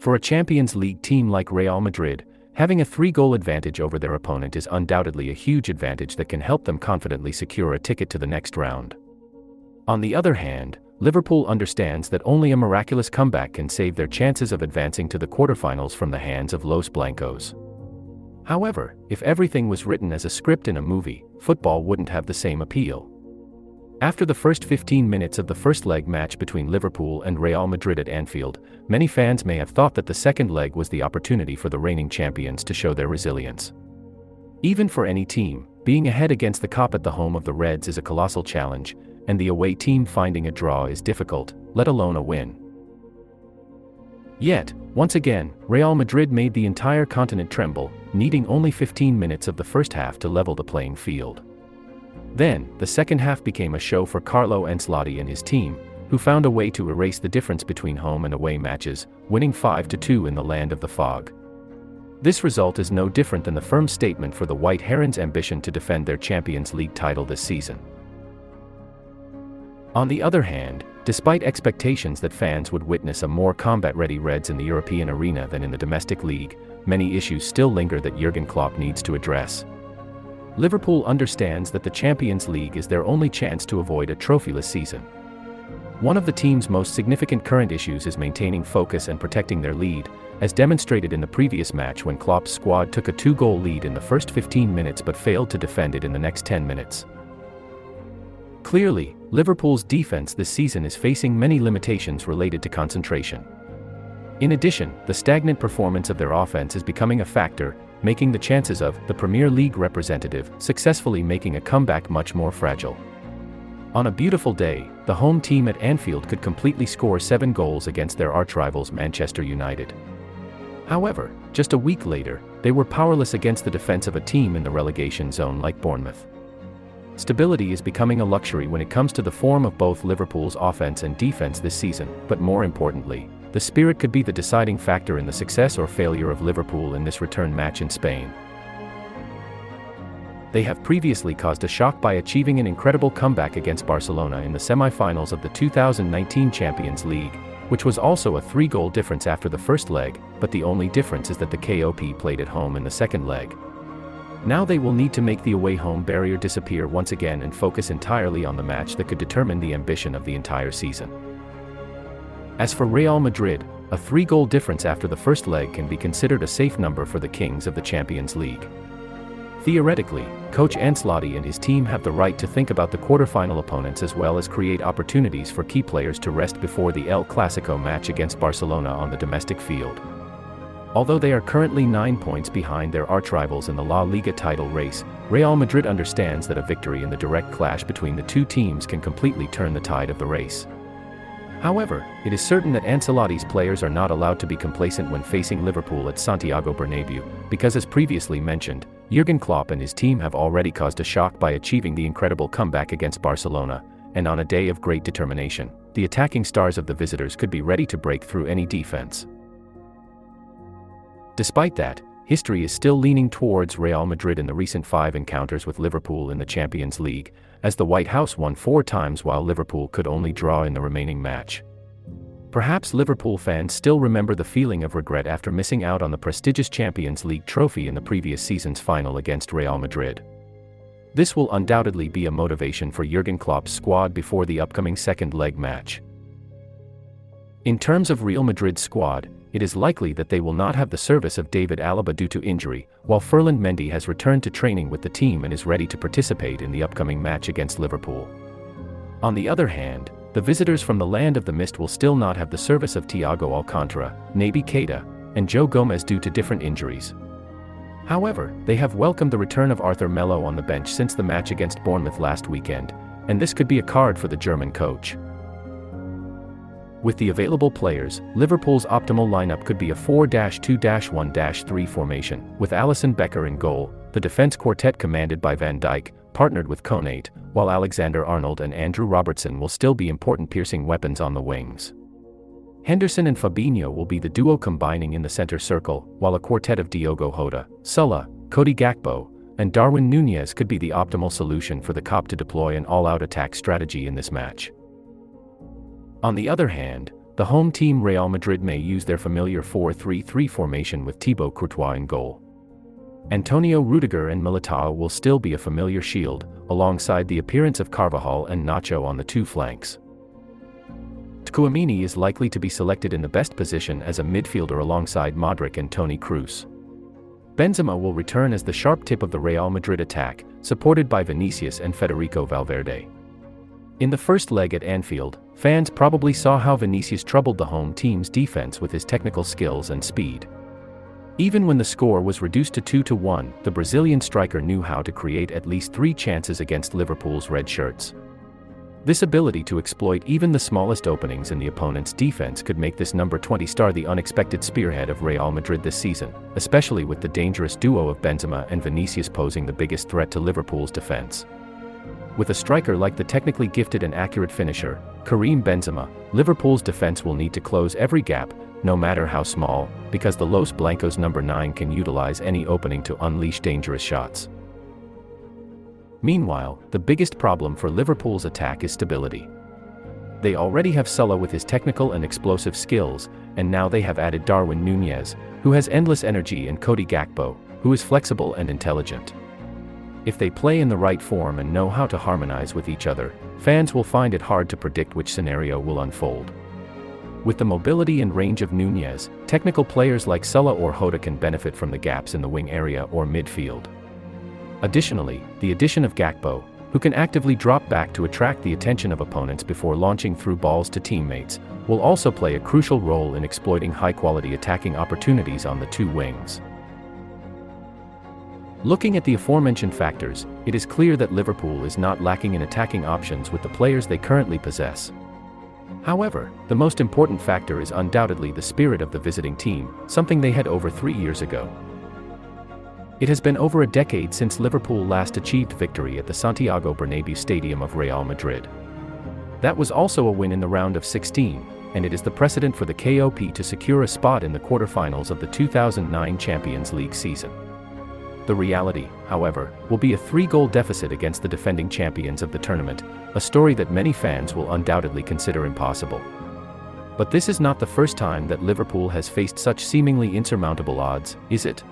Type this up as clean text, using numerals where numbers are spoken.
For a Champions League team like Real Madrid, having a 3-goal advantage over their opponent is undoubtedly a huge advantage that can help them confidently secure a ticket to the next round. On the other hand, Liverpool understands that only a miraculous comeback can save their chances of advancing to the quarterfinals from the hands of Los Blancos. However, if everything was written as a script in a movie, football wouldn't have the same appeal. After the first 15 minutes of the first leg match between Liverpool and Real Madrid at Anfield, many fans may have thought that the second leg was the opportunity for the reigning champions to show their resilience. Even for any team, being ahead against the Cop at the home of the Reds is a colossal challenge, and the away team finding a draw is difficult, let alone a win. Yet, once again, Real Madrid made the entire continent tremble, needing only 15 minutes of the first half to level the playing field. Then, the second half became a show for Carlo Ancelotti and his team, who found a way to erase the difference between home and away matches, winning 5-2 in the land of the fog. This result is no different than the firm statement for the White Herons' ambition to defend their Champions League title this season. On the other hand, despite expectations that fans would witness a more combat-ready Reds in the European arena than in the domestic league, many issues still linger that Jurgen Klopp needs to address. Liverpool understands that the Champions League is their only chance to avoid a trophyless season. One of the team's most significant current issues is maintaining focus and protecting their lead, as demonstrated in the previous match when Klopp's squad took a 2-goal lead in the first 15 minutes but failed to defend it in the next 10 minutes. Clearly, Liverpool's defense this season is facing many limitations related to concentration. In addition, the stagnant performance of their offense is becoming a factor, making the chances of the Premier League representative successfully making a comeback much more fragile. On a beautiful day, the home team at Anfield could completely score 7 goals against their arch-rivals Manchester United. However, just a week later, they were powerless against the defense of a team in the relegation zone like Bournemouth. Stability is becoming a luxury when it comes to the form of both Liverpool's offense and defense this season, but more importantly, the spirit could be the deciding factor in the success or failure of Liverpool in this return match in Spain. They have previously caused a shock by achieving an incredible comeback against Barcelona in the semi-finals of the 2019 Champions League, which was also a 3-goal difference after the first leg, but the only difference is that the KOP played at home in the second leg. Now they will need to make the away-home barrier disappear once again and focus entirely on the match that could determine the ambition of the entire season. As for Real Madrid, a 3-goal difference after the first leg can be considered a safe number for the kings of the Champions League. Theoretically, Coach Ancelotti and his team have the right to think about the quarterfinal opponents as well as create opportunities for key players to rest before the El Clasico match against Barcelona on the domestic field. Although they are currently 9 points behind their arch-rivals in the La Liga title race, Real Madrid understands that a victory in the direct clash between the two teams can completely turn the tide of the race. However, it is certain that Ancelotti's players are not allowed to be complacent when facing Liverpool at Santiago Bernabeu, because as previously mentioned, Jurgen Klopp and his team have already caused a shock by achieving the incredible comeback against Barcelona, and on a day of great determination, the attacking stars of the visitors could be ready to break through any defense. Despite that, history is still leaning towards Real Madrid in the recent 5 encounters with Liverpool in the Champions League, as the White House won 4 times while Liverpool could only draw in the remaining match. Perhaps Liverpool fans still remember the feeling of regret after missing out on the prestigious Champions League trophy in the previous season's final against Real Madrid. This will undoubtedly be a motivation for Jurgen Klopp's squad before the upcoming second leg match. In terms of Real Madrid's squad, it is likely that they will not have the service of David Alaba due to injury, while Ferland Mendy has returned to training with the team and is ready to participate in the upcoming match against Liverpool. On the other hand, the visitors from the Land of the Mist will still not have the service of Thiago Alcantara, Naby Keita, and Joe Gomez due to different injuries. However, they have welcomed the return of Arthur Melo on the bench since the match against Bournemouth last weekend, and this could be a card for the German coach. With the available players, Liverpool's optimal lineup could be a 4-2-1-3 formation, with Alisson Becker in goal, the defense quartet commanded by Van Dijk, partnered with Konate, while Alexander-Arnold and Andrew Robertson will still be important piercing weapons on the wings. Henderson and Fabinho will be the duo combining in the center circle, while a quartet of Diogo Jota, Sulla, Cody Gakpo, and Darwin Núñez could be the optimal solution for the Cop to deploy an all-out attack strategy in this match. On the other hand, The home team Real Madrid may use their familiar 4-3-3 formation with Thibaut Courtois in goal. Antonio Rudiger and Militao will still be a familiar shield, alongside the appearance of Carvajal and Nacho on the two flanks. Tchouaméni is likely to be selected in the best position as a midfielder alongside Modric and Toni Kroos. Benzema will return as the sharp tip of the Real Madrid attack, supported by Vinicius and Federico Valverde. In the first leg at Anfield, fans probably saw how Vinicius troubled the home team's defense with his technical skills and speed. Even when the score was reduced to 2-1, the Brazilian striker knew how to create at least 3 chances against Liverpool's red shirts. This ability to exploit even the smallest openings in the opponent's defense could make this number 20 star the unexpected spearhead of Real Madrid this season, especially with the dangerous duo of Benzema and Vinicius posing the biggest threat to Liverpool's defense. With a striker like the technically gifted and accurate finisher, Karim Benzema, Liverpool's defense will need to close every gap, no matter how small, because the Los Blancos number 9 can utilize any opening to unleash dangerous shots. Meanwhile, the biggest problem for Liverpool's attack is stability. They already have Salah with his technical and explosive skills, and now they have added Darwin Núñez, who has endless energy, and Cody Gakpo, who is flexible and intelligent. If they play in the right form and know how to harmonize with each other, fans will find it hard to predict which scenario will unfold. With the mobility and range of Núñez, technical players like Salah or Jota can benefit from the gaps in the wing area or midfield. Additionally, the addition of Gakpo, who can actively drop back to attract the attention of opponents before launching through balls to teammates, will also play a crucial role in exploiting high-quality attacking opportunities on the two wings. Looking at the aforementioned factors, it is clear that Liverpool is not lacking in attacking options with the players they currently possess. However, the most important factor is undoubtedly the spirit of the visiting team, something they had over 3 years ago. It has been over a decade since Liverpool last achieved victory at the Santiago Bernabéu Stadium of Real Madrid. That was also a win in the round of 16, and it is the precedent for the KOP to secure a spot in the quarterfinals of the 2009 Champions League season. The reality, however, will be a 3-goal deficit against the defending champions of the tournament, a story that many fans will undoubtedly consider impossible. But this is not the first time that Liverpool has faced such seemingly insurmountable odds, is it?